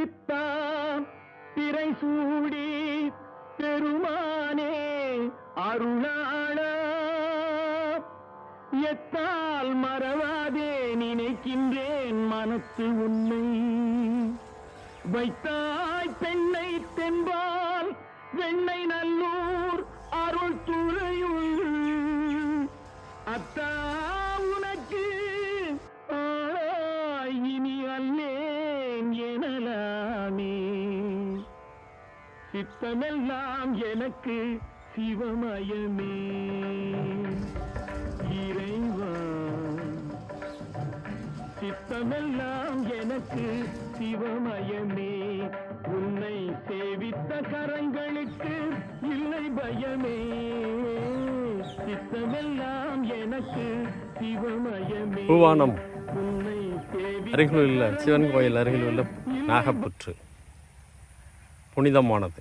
பித்தாம் திரை சூடி பெருமானே அருளாளா எத்தால் மறவாதே நினைக்கின்றேன் மனத்து உன்னை வைத்தாய் பெண்ணை தென்பால் வெண்ணை நல்லூர் அருள் துறையுள் அத்தா உனக்கு இனி அல்லேன் எனலாமே சித்தமெல்லாம் எனக்கு சிவமயமே இறைவா சித்தமெல்லாம் எனக்கு சிவமயமே உன்னை சேவித்த கரங்களுக்கு இல்லை பயமே சித்தமெல்லாம் எனக்கு சிவமயமே பூவானம் உன்னை அருகில் உள்ள சிவன் கோயில் அருகில் உள்ள நாகப்புற்று புனிதமானது.